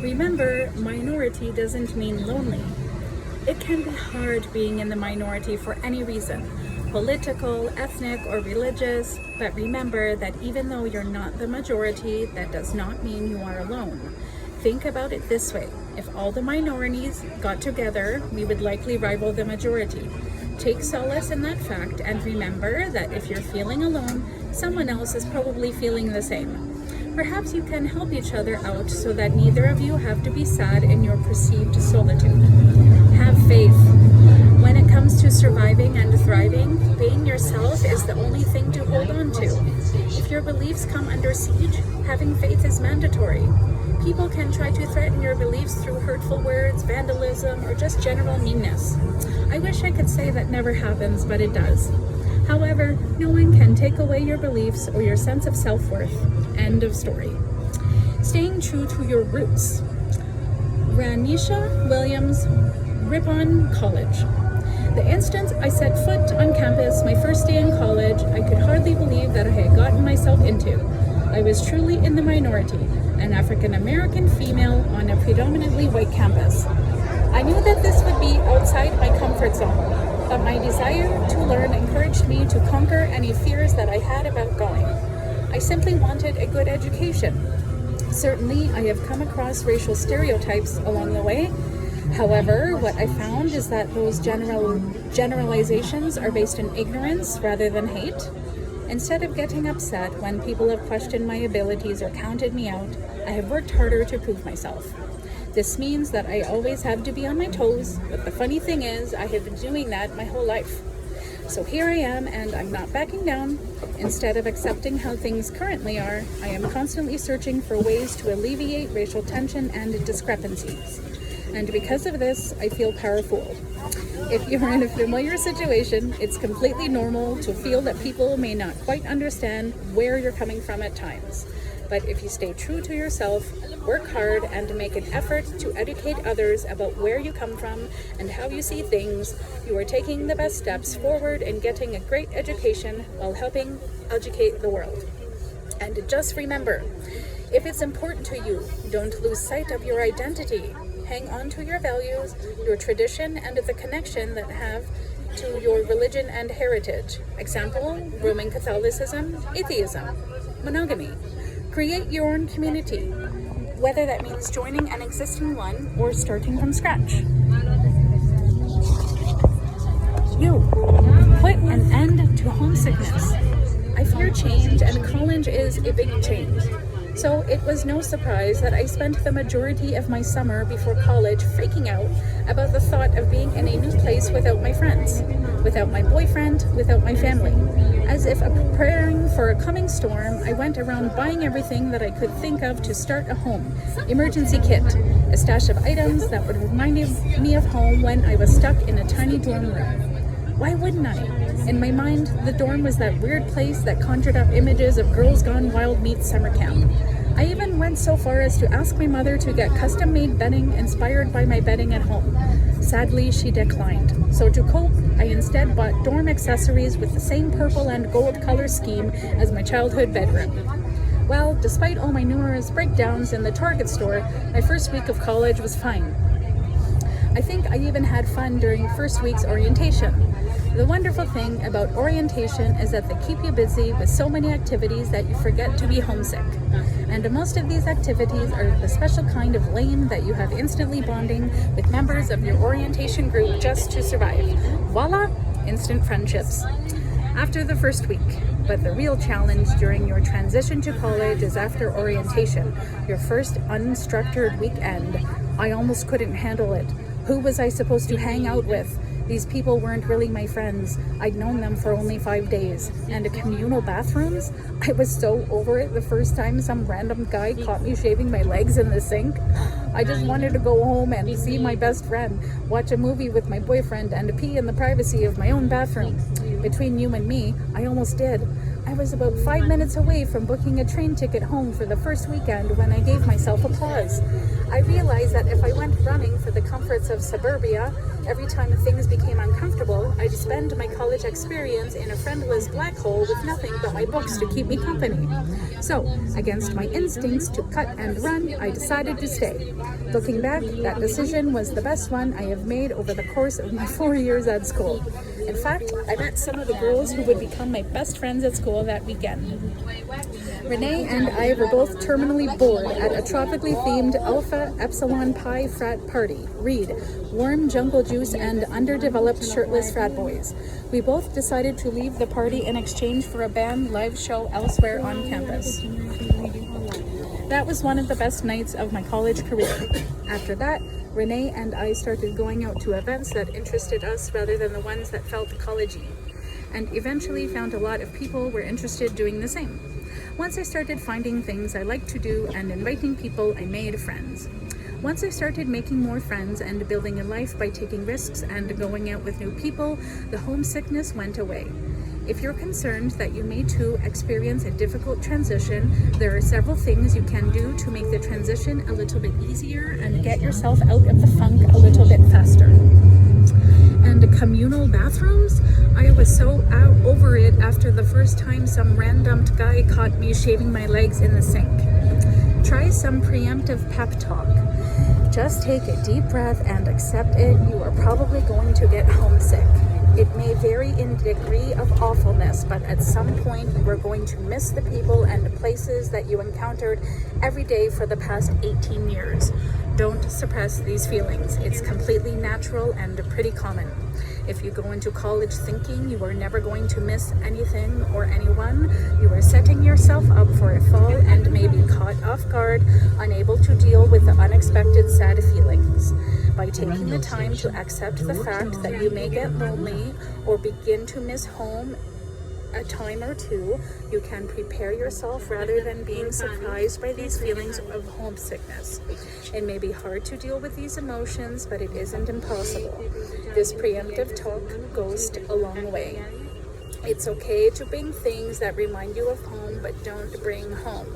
Remember, minority doesn't mean lonely. It can be hard being in the minority for any reason, political, ethnic, or religious, but remember that even though you're not the majority, that does not mean you are alone. Think about it this way. If all the minorities got together, we would likely rival the majority. Take solace in that fact and remember that if you're feeling alone, someone else is probably feeling the same. Perhaps you can help each other out so that neither of you have to be sad in your perceived solitude. Have faith. When it comes to surviving and thriving, being yourself is the only thing to hold on to. If your beliefs come under siege, having faith is mandatory. People can try to threaten your beliefs through hurtful words, vandalism, or just general meanness. I wish I could say that never happens, but it does. However, no one can take away your beliefs or your sense of self-worth. End of story. Staying true to your roots. Ranisha Williams, Ripon College. The instant I set foot on campus, my first day in college, I could hardly believe that I had gotten myself into. I was truly in the minority, an African-American female on a predominantly white campus. I knew that this would be outside my comfort zone, but my desire to learn encouraged me to conquer any fears that I had about going. I simply wanted a good education. Certainly, I have come across racial stereotypes along the way. However, what I found is that those generalizations are based in ignorance rather than hate. Instead of getting upset when people have questioned my abilities or counted me out, I have worked harder to prove myself. This means that I always have to be on my toes, but the funny thing is, I have been doing that my whole life. So here I am, and I'm not backing down. Instead of accepting how things currently are, I am constantly searching for ways to alleviate racial tension and discrepancies. And because of this, I feel powerful. If you're in a familiar situation, it's completely normal to feel that people may not quite understand where you're coming from at times. But if you stay true to yourself, work hard, and make an effort to educate others about where you come from and how you see things, you are taking the best steps forward in getting a great education while helping educate the world. And just remember, if it's important to you, don't lose sight of your identity. Hang on to your values, your tradition, and the connection that have to your religion and heritage. Example, Roman Catholicism, atheism, monogamy. Create your own community, whether that means joining an existing one or starting from scratch. You, put an end to homesickness. I fear change, and college is a big change. So it was no surprise that I spent the majority of my summer before college freaking out about the thought of being in a new place without my friends, without my boyfriend, without my family. As if preparing for a coming storm, I went around buying everything that I could think of to start a home. Emergency kit, a stash of items that would remind me of home when I was stuck in a tiny dorm room. Why wouldn't I? In my mind, the dorm was that weird place that conjured up images of Girls Gone Wild meets summer camp. I even went so far as to ask my mother to get custom-made bedding inspired by my bedding at home. Sadly, she declined. So to cope, I instead bought dorm accessories with the same purple and gold color scheme as my childhood bedroom. Well, despite all my numerous breakdowns in the Target store, my first week of college was fine. I think I even had fun during first week's orientation. The wonderful thing about orientation is that they keep you busy with so many activities that you forget to be homesick. And most of these activities are the special kind of lame that you have instantly bonding with members of your orientation group just to survive. Voila! Instant friendships. After the first week. But the real challenge during your transition to college is after orientation, your first unstructured weekend. I almost couldn't handle it. Who was I supposed to hang out with? These people weren't really my friends. I'd known them for only 5 days. And communal bathrooms? I was so over it the first time some random guy caught me shaving my legs in the sink. I just wanted to go home and see my best friend, watch a movie with my boyfriend, and pee in the privacy of my own bathroom. Between you and me, I almost did. I was about 5 minutes away from booking a train ticket home for the first weekend when I gave myself a pause. I realized that if I went running for the comforts of suburbia, every time things became uncomfortable, I'd spend my college experience in a friendless black hole with nothing but my books to keep me company. So, against my instincts to cut and run, I decided to stay. Looking back, that decision was the best one I have made over the course of my 4 years at school. In fact, I met some of the girls who would become my best friends at school that weekend. Renee and I were both terminally bored at a tropically themed Alpha Epsilon Pi frat party. Read, warm jungle juice and underdeveloped shirtless frat boys. We both decided to leave the party in exchange for a band live show elsewhere on campus. That was one of the best nights of my college career. After that, Renee and I started going out to events that interested us rather than the ones that felt collegey, and eventually found a lot of people were interested doing the same. Once I started finding things I liked to do and inviting people, I made friends. Once I started making more friends and building a life by taking risks and going out with new people, the homesickness went away. If you're concerned that you may too experience a difficult transition, there are several things you can do to make the transition a little bit easier and get yourself out of the funk a little bit faster. And communal bathrooms? I was so out over it after the first time some random guy caught me shaving my legs in the sink. Try some preemptive pep talk. Just take a deep breath and accept it. You are probably going to get homesick. It may vary in degree of awfulness, but at some point you are going to miss the people and places that you encountered every day for the past 18 years. Don't suppress these feelings. It's completely natural and pretty common. If you go into college thinking you are never going to miss anything or anyone, you are setting yourself up for a fall and may be caught off guard, unable to deal with the unexpected sad feelings. By taking the time to accept the fact that you may get lonely or begin to miss home a time or two, you can prepare yourself rather than being surprised by these feelings of homesickness. It may be hard to deal with these emotions, but it isn't impossible. This preemptive talk goes a long way. It's okay to bring things that remind you of home, but don't bring home.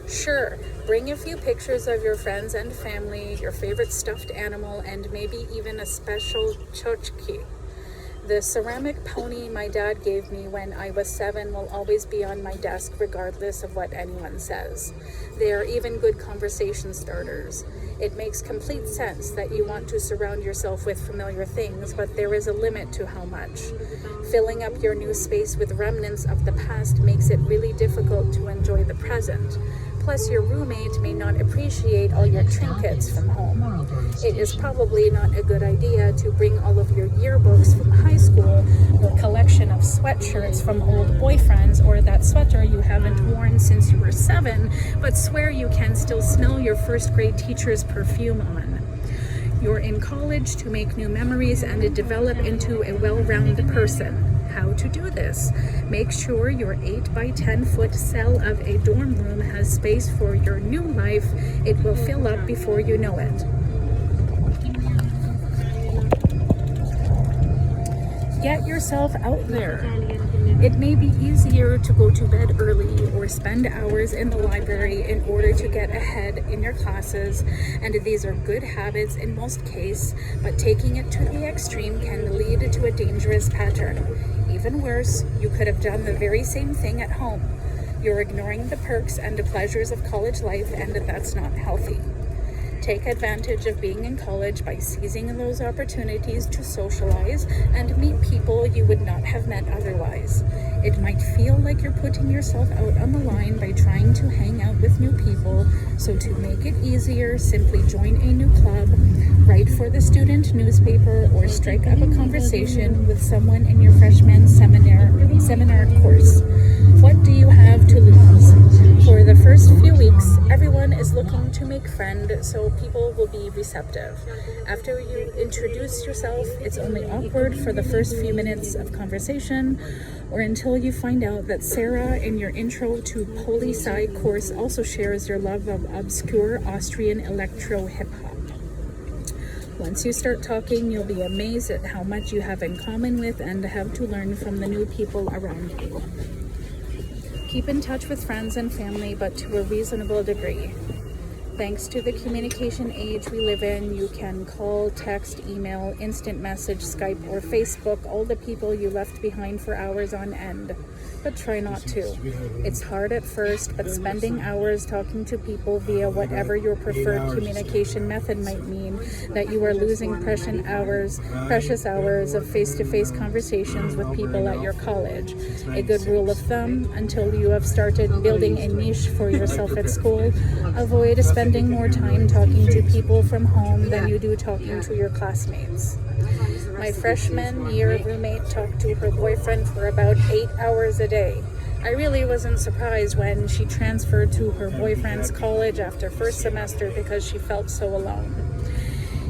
Sure, bring a few pictures of your friends and family, your favorite stuffed animal, and maybe even a special tchotchke. The ceramic pony my dad gave me when I was 7 will always be on my desk regardless of what anyone says. They are even good conversation starters. It makes complete sense that you want to surround yourself with familiar things, but there is a limit to how much. Filling up your new space with remnants of the past makes it really difficult to enjoy the present. Plus, your roommate may not appreciate all your trinkets from home. It is probably not a good idea to bring all of your yearbooks from high school, your collection of sweatshirts from old boyfriends, or that sweater you haven't worn since you were 7, but swear you can still smell your first grade teacher's perfume on. You're in college to make new memories and develop into a well-rounded person. How to do this? Make sure your 8 by 10 foot cell of a dorm room has space for your new life. It will fill up before you know it. Get yourself out there. It may be easier to go to bed early or spend hours in the library in order to get ahead in your classes, and these are good habits in most cases, but taking it to the extreme can lead to a dangerous pattern. Even worse, you could have done the very same thing at home. You're ignoring the perks and the pleasures of college life, and that's not healthy. Take advantage of being in college by seizing those opportunities to socialize and meet people you would not have met otherwise. It might feel like you're putting yourself out on the line by trying to hang out with new people, so to make it easier, simply join a new club, write for the student newspaper, or strike up a conversation with someone in your freshman seminar course. What do you have to lose? For the first few weeks, everyone is looking to make friends, so people will be receptive. After you introduce yourself, it's only awkward for the first few minutes of conversation, or until you find out that Sarah in your intro to Poli-Sci course also shares your love of obscure Austrian electro hip-hop. Once you start talking, you'll be amazed at how much you have in common with and have to learn from the new people around you. Keep in touch with friends and family, but to a reasonable degree. Thanks to the communication age we live in, you can call, text, email, instant message, Skype, or Facebook all the people you left behind for hours on end. But try not to. It's hard at first, but spending hours talking to people via whatever your preferred communication method might mean that you are losing precious hours of face-to-face conversations with people at your college. A good rule of thumb, until you have started building a niche for yourself at school, avoid spending more time talking to people from home than you do talking to your classmates. My freshman year roommate talked to her boyfriend for about 8 hours a day. I really wasn't surprised when she transferred to her boyfriend's college after first semester because she felt so alone.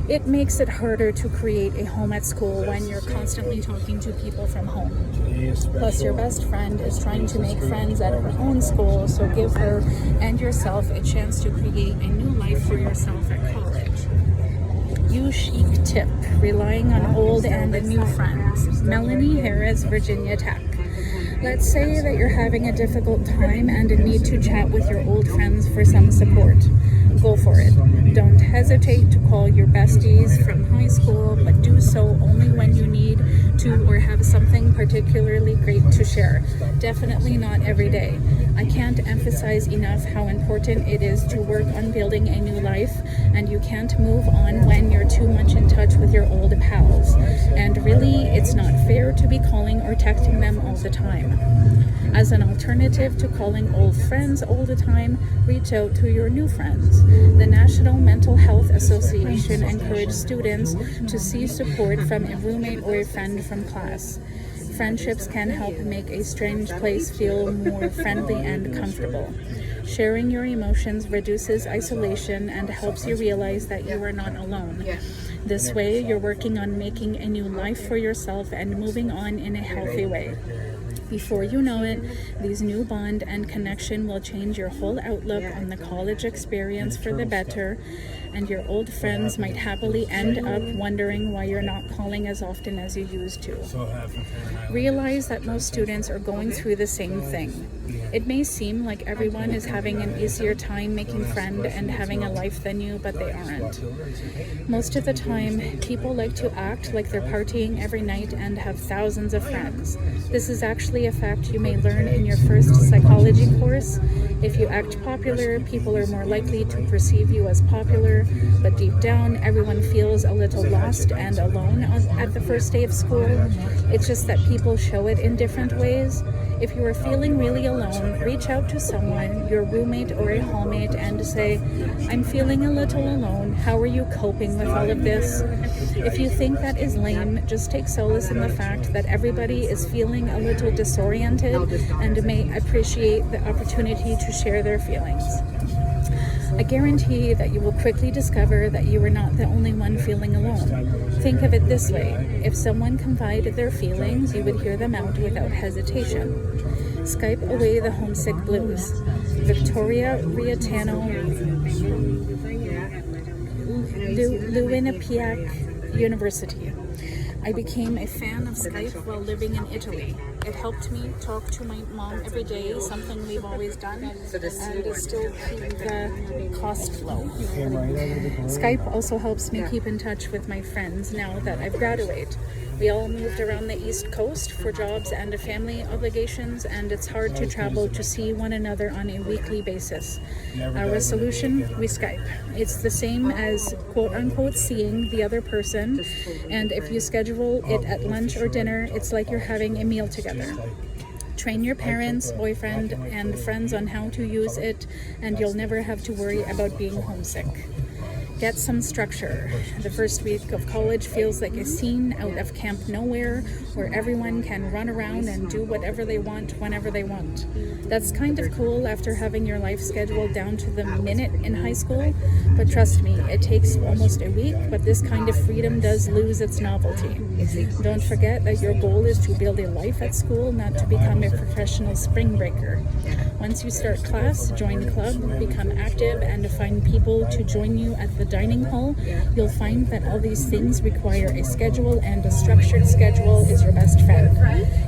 It makes it harder to create a home at school when you're constantly talking to people from home. Plus, your best friend is trying to make friends at her own school, so give her and yourself a chance to create a new life for yourself at college. You chic tip, relying on old and new friends. Melanie Harris, Virginia Tech. Let's say that you're having a difficult time and need to chat with your old friends for some support. Go for it. Don't hesitate to call your besties from high school, but do so only when you need to or have something particularly great to share. Definitely not every day. I can't emphasize enough how important it is to work on building a new life, and you can't move on when you're too much in touch with your old pals. And really, it's not fair to be calling or texting them all the time. As an alternative to calling old friends all the time, reach out to your new friends. The National Mental Health Association encourages students to seek support from a roommate or a friend from class. Friendships can help make a strange place feel more friendly and comfortable. Sharing your emotions reduces isolation and helps you realize that you are not alone. This way, you're working on making a new life for yourself and moving on in a healthy way. Before you know it, these new bond and connection will change your whole outlook on the college experience for the better, and your old friends might happily end up wondering why you're not calling as often as you used to. Realize that most students are going through the same thing. It may seem like everyone is having an easier time making friends and having a life than you, but they aren't. Most of the time, people like to act like they're partying every night and have thousands of friends. This is actually a fact you may learn in your first psychology course. If you act popular, people are more likely to perceive you as popular, but deep down, everyone feels a little lost and alone at the first day of school. It's just that people show it in different ways. If you are feeling really alone, reach out to someone, your roommate or a hallmate, and say, I'm feeling a little alone. How are you coping with all of this? If you think that is lame, just take solace in the fact that everybody is feeling a little disoriented and may appreciate the opportunity to share their feelings. I guarantee that you will quickly discover that you are not the only one feeling alone. Think of it this way. If someone confided their feelings, you would hear them out without hesitation. Skype away the homesick blues. Victoria Riatano, Quinnipiac University. I became a fan of Skype while living in Italy. It helped me talk to my mom every day, something we've always done, and still keep the cost low. Skype also helps me keep in touch with my friends now that I've graduated. We all moved around the East Coast for jobs and family obligations, and it's hard to travel to see one another on a weekly basis. Our solution, we Skype. It's the same as quote-unquote seeing the other person, and if you schedule it at lunch or dinner, it's like you're having a meal together. Train your parents, boyfriend, and friends on how to use it, and you'll never have to worry about being homesick. Get some structure. The first week of college feels like a scene out of Camp Nowhere where everyone can run around and do whatever they want whenever they want. That's kind of cool after having your life scheduled down to the minute in high school, but trust me, it takes almost a week, but this kind of freedom does lose its novelty. Don't forget that your goal is to build a life at school, not to become a professional spring breaker. Once you start class, join club, become active, and find people to join you at the dining hall, you'll find that all these things require a schedule, and a structured schedule is your best friend.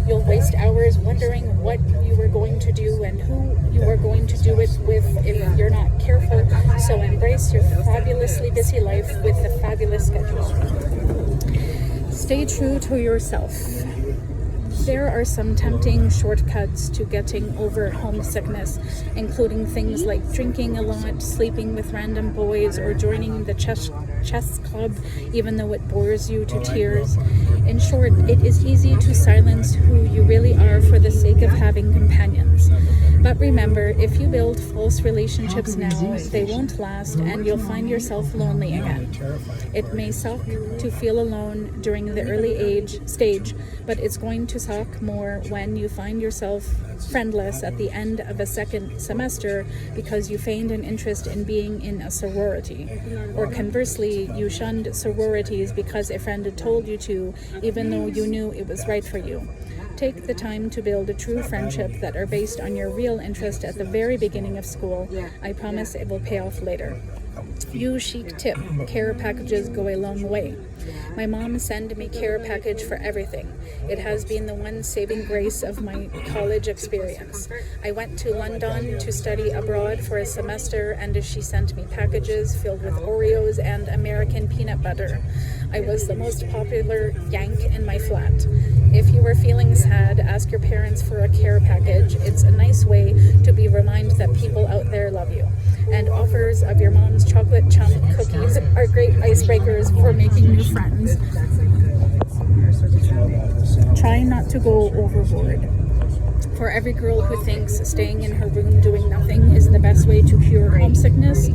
You'll waste hours wondering what you are going to do and who you are going to do it with if you're not careful, so embrace your fabulously busy life with a fabulous schedule. Stay true to yourself. There are some tempting shortcuts to getting over homesickness, including things like drinking a lot, sleeping with random boys, or joining the chess club, even though it bores you to tears. In short, it is easy to silence who you really are for the sake of having companions. But remember, if you build false relationships now, they won't last, and you'll find yourself lonely again. It may suck to feel alone during the early stage, but it's going to suck more when you find yourself friendless at the end of a second semester because you feigned an interest in being in a sorority. Or conversely, you shunned sororities because a friend had told you to, even though you knew it was right for you. Take the time to build a true friendship that are based on your real interest at the very beginning of school. I promise it will pay off later. You chic tip, care packages go a long way. My mom sent me care package for everything. It has been the one saving grace of my college experience. I went to London to study abroad for a semester, and she sent me packages filled with Oreos and American peanut butter. I was the most popular Yank in my flat. If you are feeling sad, ask your parents for a care package. It's a nice way to be reminded that people out there love you. And offers of your mom's chocolate chunk cookies are great icebreakers for making new friends. Try not to go overboard. For every girl who thinks staying in her room doing nothing is the best way to cure homesickness,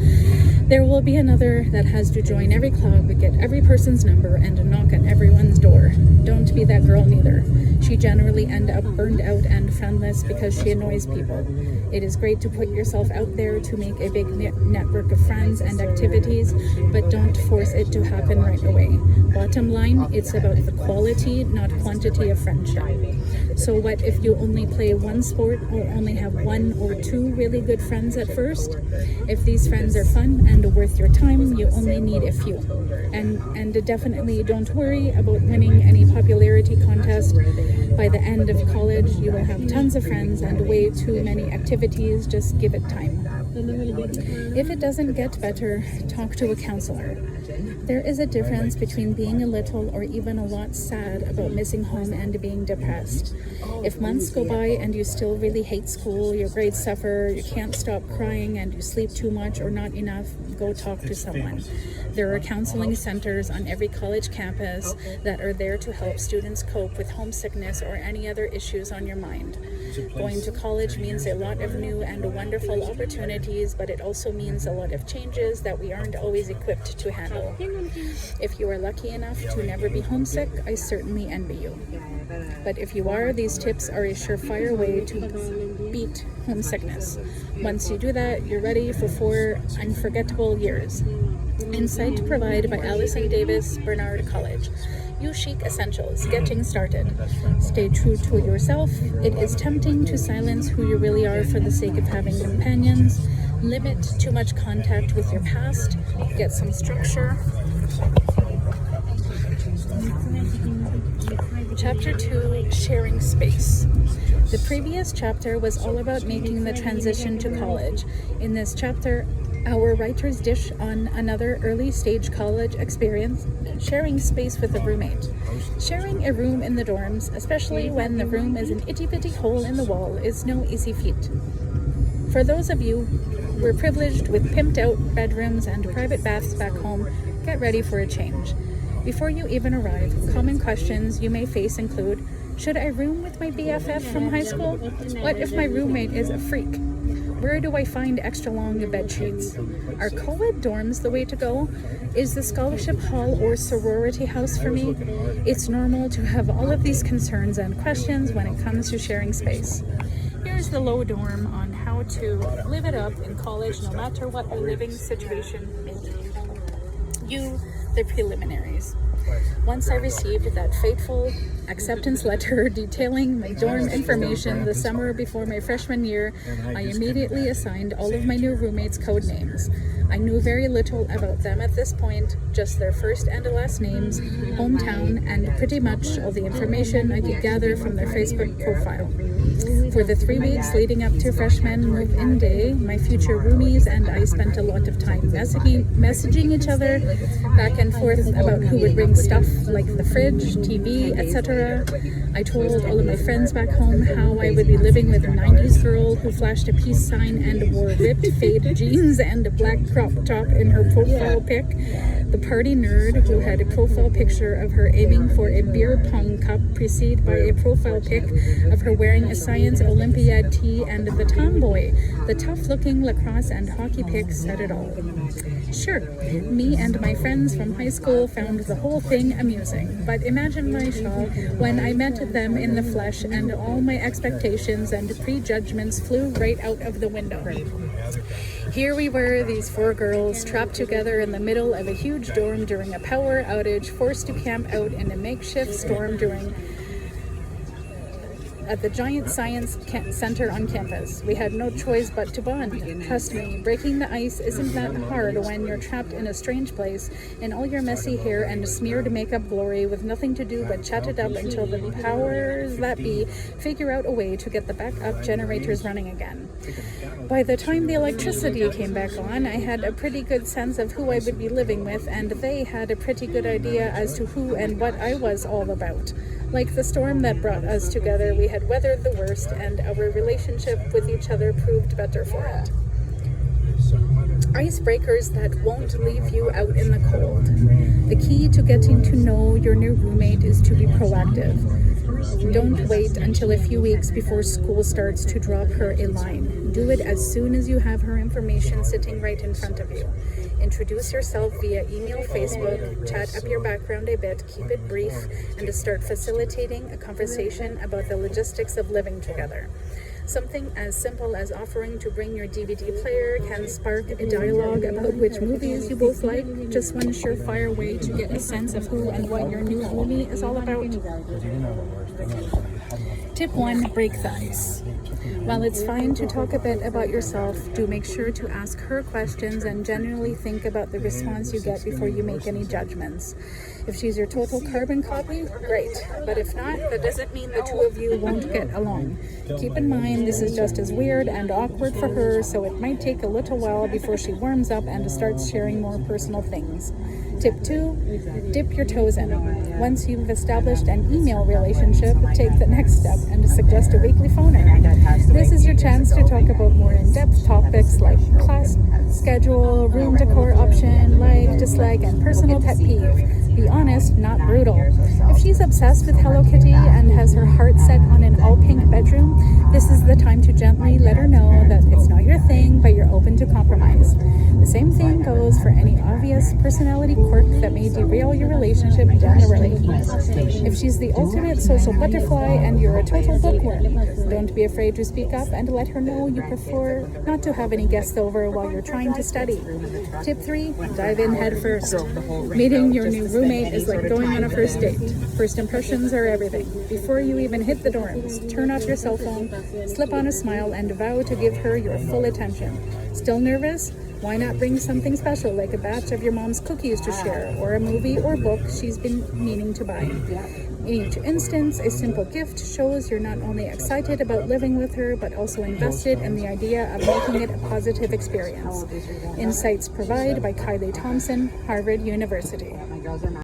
there will be another that has to join every club, get every person's number, and knock on everyone's door. Don't be that girl neither. She generally ends up burned out and friendless because she annoys people. It is great to put yourself out there to make a big network of friends and activities, but don't force it to happen right away. Bottom line, it's about the quality, not quantity of friendship. So what if you only play one sport or only have one or two really good friends at first? If these friends are fun and worth your time, you only need a few. And definitely don't worry about winning any popularity contest. By the end of college, you will have tons of friends and way too many activities. Just give it time. If it doesn't get better, talk to a counselor. There is a difference between being a little or even a lot sad about missing home and being depressed. If months go by and you still really hate school, your grades suffer, you can't stop crying, and you sleep too much or not enough, go talk to someone. There are counseling centers on every college campus that are there to help students cope with homesickness or any other issues on your mind. Going to college means a lot of new and wonderful opportunities, but it also means a lot of changes that we aren't always equipped to handle. If you are lucky enough to never be homesick, I certainly envy you. But if you are, these tips are a surefire way to beat homesickness. Once you do that, you're ready for 4 unforgettable years. Insight provided by Allison Davis, Bernard College. You Chic Essentials, getting started. Stay true to yourself. It is tempting to silence who you really are for the sake of having companions. Limit too much contact with your past. Get some structure. Chapter 2, Sharing Space. The previous chapter was all about making the transition to college. In this chapter, our writers dish on another early stage college experience, sharing space with a roommate. Sharing a room in the dorms, especially when the room is an itty-bitty hole in the wall, is no easy feat. For those of you who are privileged with pimped out bedrooms and private baths back home, get ready for a change. Before you even arrive, common questions you may face include, should I room with my BFF from high school? What if my roommate is a freak? Where do I find extra long bed sheets? Are co-ed dorms the way to go? Is the scholarship hall or sorority house for me? It's normal to have all of these concerns and questions when it comes to sharing space. Here's the low dorm on how to live it up in college no matter what your living situation may be. The preliminaries. Once I received that fateful acceptance letter detailing my dorm information the summer before my freshman year, I immediately assigned all of my new roommates code names. I knew very little about them at this point, just their first and last names, hometown, and pretty much all the information I could gather from their Facebook profile. For the 3 weeks leading up to freshman move-in day, my future roomies and I spent a lot of time messaging each other back and forth about who would bring stuff like the fridge, TV, etc. I told all of my friends back home how I would be living with a 90s girl who flashed a peace sign and wore ripped fade jeans and a black crop top in her profile pic, the party nerd who had a profile picture of her aiming for a beer pong cup preceded by a profile pic of her wearing a Science Olympiad tee, and the tomboy, the tough-looking lacrosse and hockey pic said it all. Sure, me and my friends from high school found the whole thing amusing, but imagine my shock when I met them in the flesh and all my expectations and prejudgments flew right out of the window. Here we were, these 4 girls, trapped together in the middle of a huge dorm during a power outage, forced to camp out in a makeshift storm at the giant science center on campus. We had no choice but to bond. Trust me, breaking the ice isn't that hard when you're trapped in a strange place in all your messy hair and smeared makeup glory with nothing to do but chat it up until the powers that be figure out a way to get the backup generators running again. By the time the electricity came back on, I had a pretty good sense of who I would be living with, and they had a pretty good idea as to who and what I was all about. Like the storm that brought us together, we had weathered the worst, and our relationship with each other proved better for it. Icebreakers that won't leave you out in the cold. The key to getting to know your new roommate is to be proactive. Don't wait until a few weeks before school starts to drop her a line. Do it as soon as you have her information sitting right in front of you. Introduce yourself via email, Facebook, chat up your background a bit, keep it brief, and to start facilitating a conversation about the logistics of living together. Something as simple as offering to bring your DVD player can spark a dialogue about which movies you both like. Just one surefire way to get a sense of who and what your new roomie is all about. Tip 1, break the ice. While it's fine to talk a bit about yourself, do make sure to ask her questions and genuinely think about the response you get before you make any judgments. If she's your total carbon copy, great. But if not, that doesn't mean the two of you won't get along. Keep in mind, this is just as weird and awkward for her, so it might take a little while before she warms up and starts sharing more personal things. Tip 2, dip your toes in. Once you've established an email relationship, take the next step and suggest a weekly phoner. This is your chance to talk about more in-depth topics like class schedule, room decor option, like, dislike, and personal pet peeve. Be honest, not brutal. If she's obsessed with Hello Kitty and has her heart set on an all-pink bedroom, this is the time to gently let her know that it's not your thing, but you're open to compromise. The same thing goes for any obvious personality quirk that may derail your relationship down the road. If she's the ultimate social butterfly and you're a total bookworm, don't be afraid to speak up and let her know you prefer not to have any guests over while you're trying to study. Tip 3, dive in head first. Meeting your new roommate is like going on a first date. First impressions are everything. Before you even hit the dorms, turn off your cell phone, slip on a smile, and vow to give her your full attention. Still nervous? Why not bring something special like a batch of your mom's cookies to share, or a movie or book she's been meaning to buy? In each instance, a simple gift shows you're not only excited about living with her, but also invested in the idea of making it a positive experience. Insights provided by Kylie Thompson, Harvard University.